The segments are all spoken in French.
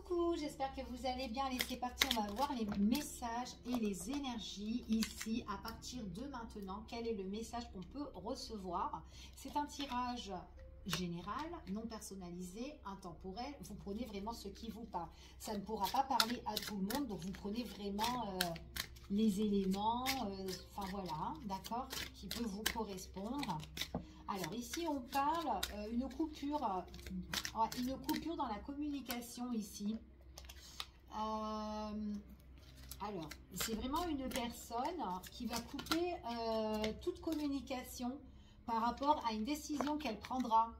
Coucou, j'espère que vous allez bien. Allez, c'est parti, on va voir les messages et les énergies ici à partir de maintenant. Quel est le message qu'on peut recevoir? C'est un tirage général, non personnalisé, intemporel. Vous prenez vraiment ce qui vous parle. Ça ne pourra pas parler à tout le monde, donc vous prenez vraiment les éléments, enfin voilà, d'accord, qui peut vous correspondre. Alors ici on parle une coupure dans la communication ici. Alors c'est vraiment une personne qui va couper toute communication par rapport à une décision qu'elle prendra.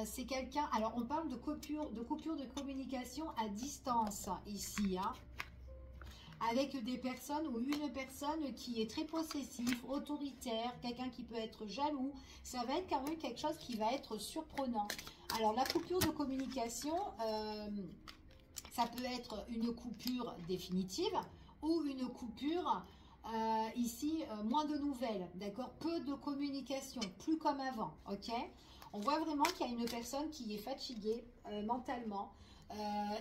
C'est quelqu'un, alors on parle de coupure de communication à distance ici, hein, avec des personnes ou une personne qui est très possessive, autoritaire, quelqu'un qui peut être jaloux. Ça va être quand même quelque chose qui va être surprenant. Alors la coupure de communication, ça peut être une coupure définitive ou une coupure ici, moins de nouvelles, d'accord, peu de communication, plus comme avant, ok. On voit vraiment qu'il y a une personne qui est fatiguée mentalement,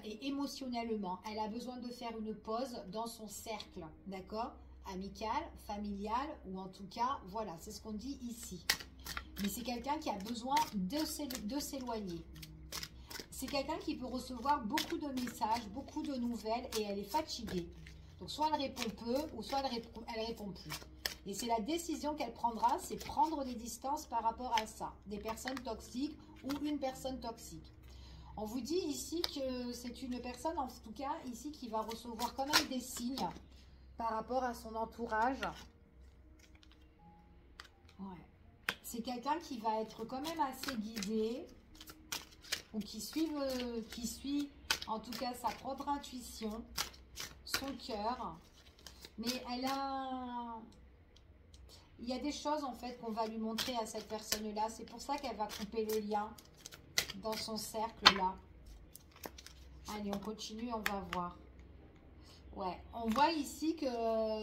et émotionnellement. Elle a besoin de faire une pause dans son cercle, d'accord, amical, familial, ou en tout cas, voilà, c'est ce qu'on dit ici. Mais c'est quelqu'un qui a besoin de s'éloigner. C'est quelqu'un qui peut recevoir beaucoup de messages, beaucoup de nouvelles, et elle est fatiguée. Donc soit elle répond peu, ou soit elle répond plus. Et c'est la décision qu'elle prendra, c'est prendre des distances par rapport à ça. Des personnes toxiques ou une personne toxique. On vous dit ici que c'est une personne, en tout cas, ici, qui va recevoir quand même des signes par rapport à son entourage. Ouais. C'est quelqu'un qui va être quand même assez guidé, ou qui suit en tout cas sa propre intuition, son cœur. Mais elle a... Il y a des choses, en fait, qu'on va lui montrer à cette personne-là. C'est pour ça qu'elle va couper le lien dans son cercle là. Allez, on continue, on va voir. Ouais, on voit ici que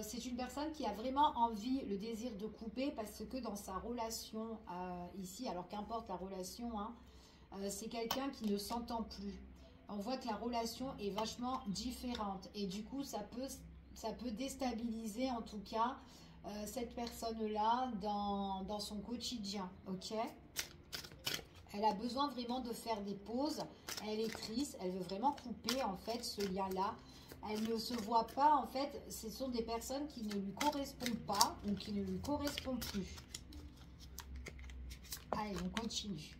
c'est une personne qui a vraiment envie, le désir de couper, parce que dans sa relation ici, alors qu'importe la relation, hein, c'est quelqu'un qui ne s'entend plus. On voit que la relation est vachement différente et du coup ça peut déstabiliser en tout cas cette personne-là dans son quotidien, ok. Elle a besoin vraiment de faire des pauses. Elle est triste. Elle veut vraiment couper, en fait, ce lien-là. Elle ne se voit pas, en fait. Ce sont des personnes qui ne lui correspondent pas ou qui ne lui correspondent plus. Allez, on continue.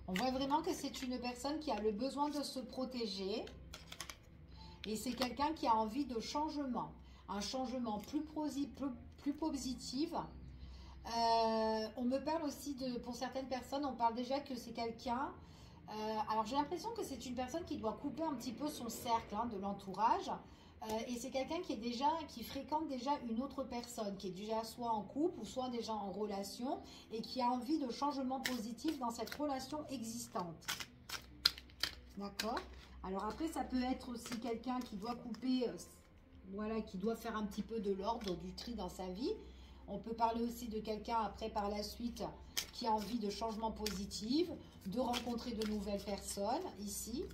On voit vraiment que c'est une personne qui a le besoin de se protéger. Et c'est quelqu'un qui a envie de changement. Un changement plus positif. On me parle aussi de, pour certaines personnes, on parle déjà que c'est quelqu'un, alors j'ai l'impression que c'est une personne qui doit couper un petit peu son cercle, hein, de l'entourage, et c'est quelqu'un qui fréquente déjà une autre personne, qui est déjà soit en couple ou soit déjà en relation, et qui a envie de changement positif dans cette relation existante. D'accord? Alors après, ça peut être aussi quelqu'un qui doit couper, voilà, qui doit faire un petit peu de l'ordre, du tri dans sa vie. On peut parler aussi de quelqu'un après par la suite qui a envie de changement positif, de rencontrer de nouvelles personnes ici.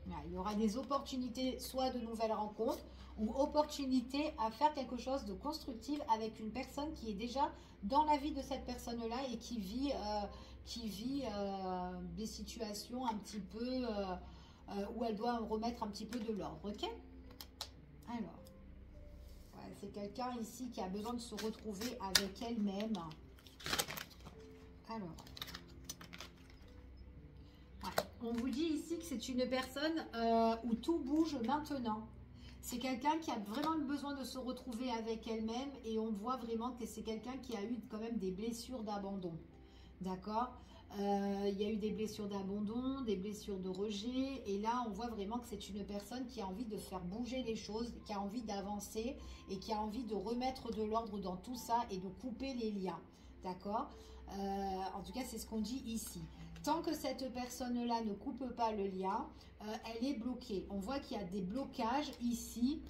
Là, il y aura des opportunités, soit de nouvelles rencontres ou opportunités à faire quelque chose de constructif avec une personne qui est déjà dans la vie de cette personne-là et qui vit des situations un petit peu... où elle doit remettre un petit peu de l'ordre, ok? Alors, ouais, c'est quelqu'un ici qui a besoin de se retrouver avec elle-même. Alors, ouais, on vous dit ici que c'est une personne où tout bouge maintenant. C'est quelqu'un qui a vraiment le besoin de se retrouver avec elle-même et on voit vraiment que c'est quelqu'un qui a eu quand même des blessures d'abandon. D'accord? Il y a eu des blessures d'abandon, des blessures de rejet. Et là, on voit vraiment que c'est une personne qui a envie de faire bouger les choses, qui a envie d'avancer et qui a envie de remettre de l'ordre dans tout ça et de couper les liens. D'accord? En tout cas, c'est ce qu'on dit ici. Tant que cette personne-là ne coupe pas le lien, elle est bloquée. On voit qu'il y a des blocages ici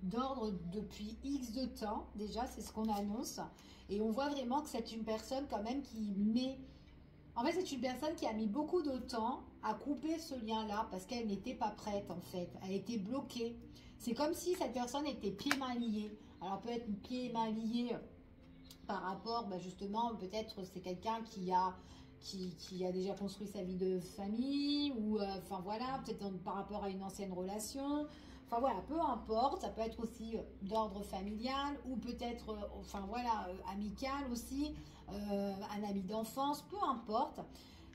d'ordre depuis X de temps. Déjà, c'est ce qu'on annonce. Et on voit vraiment que c'est une personne quand même qui met En fait, c'est une personne qui a mis beaucoup de temps à couper ce lien-là parce qu'elle n'était pas prête, en fait. Elle était bloquée. C'est comme si cette personne était pieds-mains liés. Alors, peut-être pieds-mains liés par rapport, bah, justement, peut-être c'est quelqu'un qui a déjà construit sa vie de famille ou, enfin voilà, peut-être par rapport à une ancienne relation. Enfin voilà, peu importe, ça peut être aussi d'ordre familial ou peut-être, enfin voilà, amical aussi, un ami d'enfance, peu importe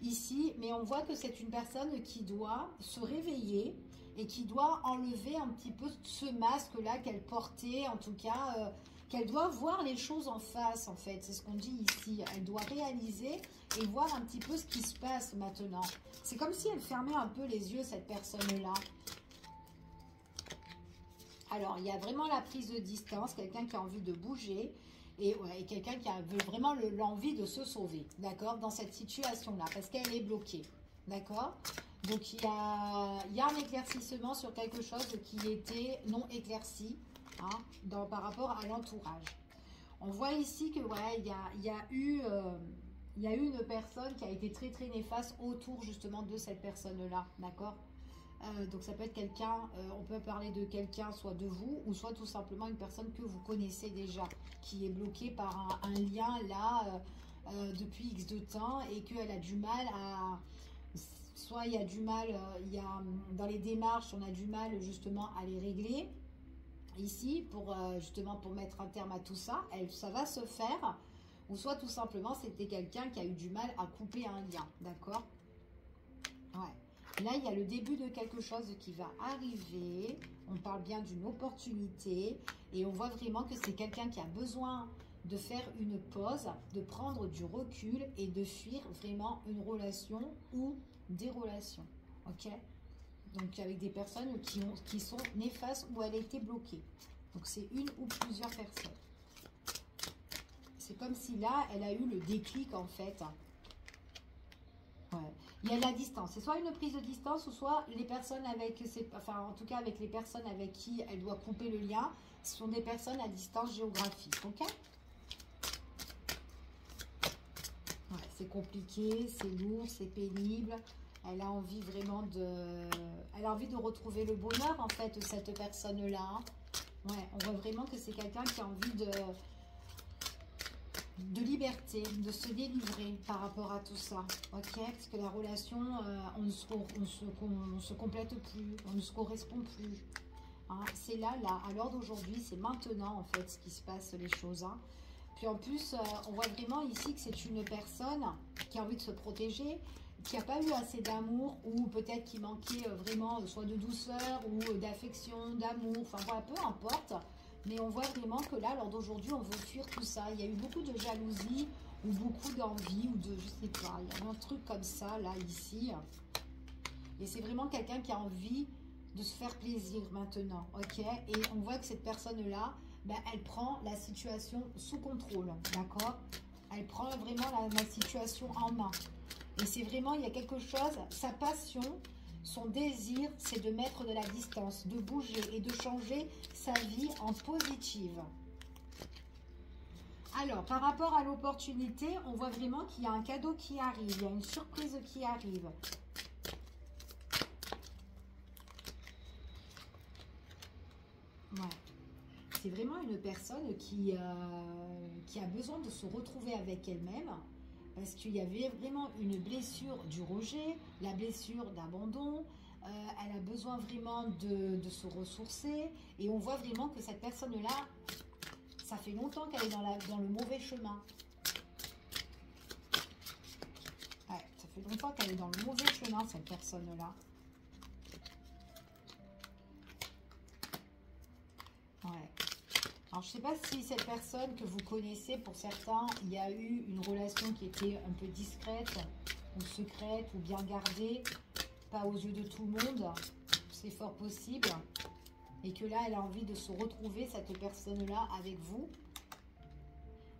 ici, mais on voit que c'est une personne qui doit se réveiller et qui doit enlever un petit peu ce masque-là qu'elle portait, en tout cas, qu'elle doit voir les choses en face, en fait, c'est ce qu'on dit ici. Elle doit réaliser et voir un petit peu ce qui se passe maintenant. C'est comme si elle fermait un peu les yeux, cette personne-là. Alors, il y a vraiment la prise de distance, quelqu'un qui a envie de bouger et, ouais, et quelqu'un qui a vraiment l'envie de se sauver, d'accord, dans cette situation-là, parce qu'elle est bloquée, d'accord. Donc, il y a un éclaircissement sur quelque chose qui était non éclairci, hein, par rapport à l'entourage. On voit ici que, voilà, il y a eu une personne qui a été très, très néfaste autour, justement, de cette personne-là, d'accord. Donc ça peut être quelqu'un, on peut parler de quelqu'un, soit de vous, ou soit tout simplement une personne que vous connaissez déjà, qui est bloquée par un lien là, depuis X de temps, et qu'elle a du mal à... Soit il y a du mal, dans les démarches, on a du mal justement à les régler, ici, pour justement pour mettre un terme à tout ça, ça va se faire, ou soit tout simplement c'était quelqu'un qui a eu du mal à couper un lien, d'accord? Ouais. Là, il y a le début de quelque chose qui va arriver. On parle bien d'une opportunité. Et on voit vraiment que c'est quelqu'un qui a besoin de faire une pause, de prendre du recul et de fuir vraiment une relation ou des relations. Ok? Donc, avec des personnes qui sont néfastes ou elle a été bloquée. Donc, c'est une ou plusieurs personnes. C'est comme si là, elle a eu le déclic en fait. Ouais. Il y a la distance. C'est soit une prise de distance ou soit les personnes avec, enfin en tout cas avec les personnes avec qui elle doit couper le lien, ce sont des personnes à distance géographique. Ok? Ouais, c'est compliqué, c'est lourd, c'est pénible. Elle a envie vraiment elle a envie de retrouver le bonheur en fait, cette personne-là. Ouais, on voit vraiment que c'est quelqu'un qui a envie de liberté, de se délivrer par rapport à tout ça, ok? Parce que la relation, on ne se complète plus, on ne se correspond plus. Hein? C'est là, à l'heure d'aujourd'hui, c'est maintenant en fait ce qui se passe, les choses. Hein? Puis en plus, on voit vraiment ici que c'est une personne qui a envie de se protéger, qui n'a pas eu assez d'amour ou peut-être qui manquait vraiment soit de douceur ou d'affection, d'amour, enfin voilà, peu importe. Mais on voit vraiment que là, lors d'aujourd'hui, on veut fuir tout ça. Il y a eu beaucoup de jalousie ou beaucoup d'envie ou de, je sais pas, il y a un truc comme ça, là, ici. Et c'est vraiment quelqu'un qui a envie de se faire plaisir maintenant, ok? Et on voit que cette personne-là, ben, elle prend la situation sous contrôle, d'accord? Elle prend vraiment la situation en main. Et c'est vraiment, il y a quelque chose, sa passion... Son désir, c'est de mettre de la distance, de bouger et de changer sa vie en positive. Alors, par rapport à l'opportunité, on voit vraiment qu'il y a un cadeau qui arrive, il y a une surprise qui arrive. Ouais. C'est vraiment une personne qui a besoin de se retrouver avec elle-même. Parce qu'il y avait vraiment une blessure du rejet, la blessure d'abandon. Elle a besoin vraiment de se ressourcer. Et on voit vraiment que cette personne-là, ça fait longtemps qu'elle est dans le mauvais chemin. Ouais, ça fait longtemps qu'elle est dans le mauvais chemin, cette personne-là. Ouais. Alors, je ne sais pas si cette personne que vous connaissez, pour certains, il y a eu une relation qui était un peu discrète, ou secrète, ou bien gardée, pas aux yeux de tout le monde. C'est fort possible. Et que là, elle a envie de se retrouver, cette personne-là, avec vous.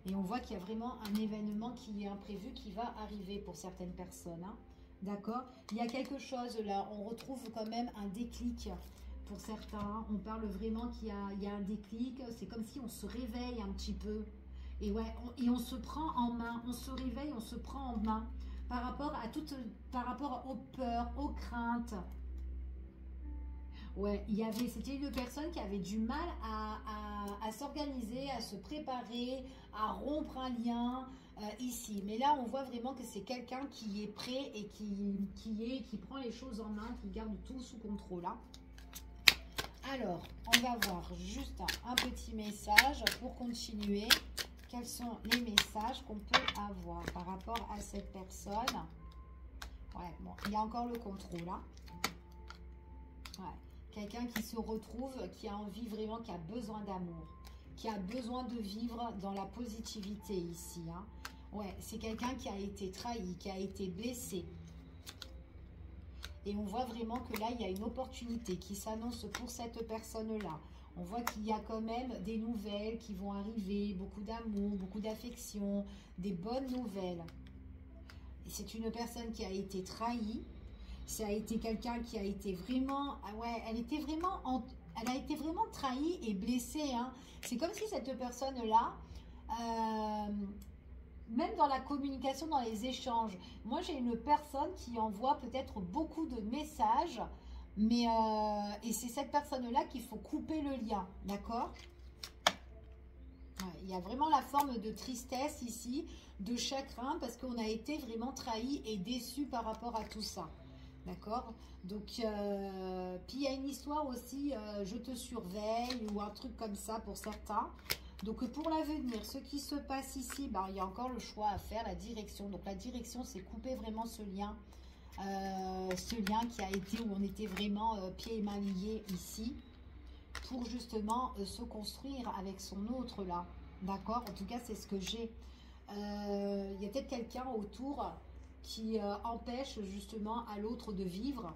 Et on voit qu'il y a vraiment un événement qui est imprévu, qui va arriver pour certaines personnes. Hein. D'accord? Il y a quelque chose là, on retrouve quand même un déclic. Pour certains, on parle vraiment qu'il y a un déclic. C'est comme si on se réveille un petit peu. Et ouais, et on se prend en main. On se réveille, on se prend en main. par rapport à par rapport aux peurs, aux craintes. Ouais, c'était une personne qui avait du mal à s'organiser, à se préparer, à rompre un lien ici. Mais là, on voit vraiment que c'est quelqu'un qui est prêt et qui prend les choses en main, qui garde tout sous contrôle, hein. Alors, on va voir juste un petit message pour continuer. Quels sont les messages qu'on peut avoir par rapport à cette personne? Ouais, bon, il y a encore le contrôle, hein. Ouais. Quelqu'un qui se retrouve, qui a envie vraiment, qui a besoin d'amour, qui a besoin de vivre dans la positivité ici, hein. Ouais, c'est quelqu'un qui a été trahi, qui a été blessé. Et on voit vraiment que là, il y a une opportunité qui s'annonce pour cette personne-là. On voit qu'il y a quand même des nouvelles qui vont arriver, beaucoup d'amour, beaucoup d'affection, des bonnes nouvelles. C'est une personne qui a été trahie. Ça a été quelqu'un qui a été vraiment, ouais, elle a été vraiment trahie et blessée, hein. C'est comme si cette personne-là, même dans la communication, dans les échanges, moi j'ai une personne qui envoie peut-être beaucoup de messages, mais et c'est cette personne-là qu'il faut couper le lien, d'accord? Ouais, il y a vraiment la forme de tristesse ici, de chagrin, parce qu'on a été vraiment trahi et déçu par rapport à tout ça. D'accord? Donc, puis il y a une histoire aussi, je te surveille ou un truc comme ça pour certains. Donc, pour l'avenir, ce qui se passe ici, ben, il y a encore le choix à faire, la direction. Donc, la direction, c'est couper vraiment ce lien qui a été où on était vraiment pieds et mains liés ici, pour justement se construire avec son autre là. D'accord? En tout cas, c'est ce que j'ai. Il y a peut-être quelqu'un autour qui empêche justement à l'autre de vivre.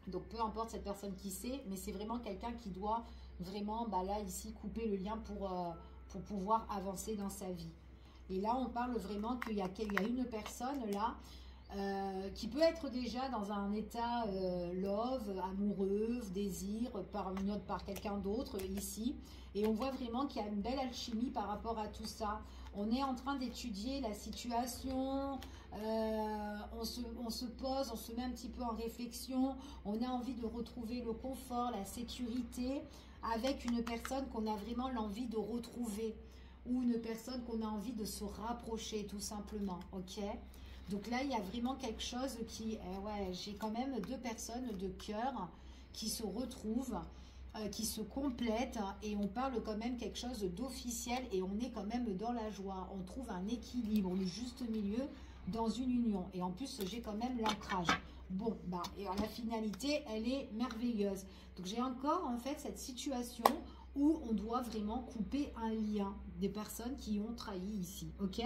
Donc peu importe cette personne qui c'est, mais c'est vraiment quelqu'un qui doit vraiment, bah là ici, couper le lien pour pouvoir avancer dans sa vie. Et là on parle vraiment qu'il y a une personne là qui peut être déjà dans un état love, amoureux, désir par quelqu'un d'autre ici. Et on voit vraiment qu'il y a une belle alchimie par rapport à tout ça. On est en train d'étudier la situation, on se pose, on se met un petit peu en réflexion, on a envie de retrouver le confort, la sécurité avec une personne qu'on a vraiment l'envie de retrouver ou une personne qu'on a envie de se rapprocher tout simplement, ok? Donc là, il y a vraiment quelque chose qui... ouais, j'ai quand même deux personnes de cœur qui se retrouvent, qui se complètent, et on parle quand même quelque chose d'officiel et on est quand même dans la joie. On trouve un équilibre, le juste milieu dans une union. Et en plus, j'ai quand même l'ancrage. Bon, bah, et la finalité, elle est merveilleuse. Donc j'ai encore en fait cette situation où on doit vraiment couper un lien des personnes qui ont trahi ici, ok?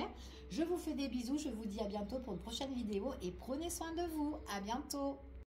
Je vous fais des bisous, je vous dis à bientôt pour une prochaine vidéo et prenez soin de vous, à bientôt!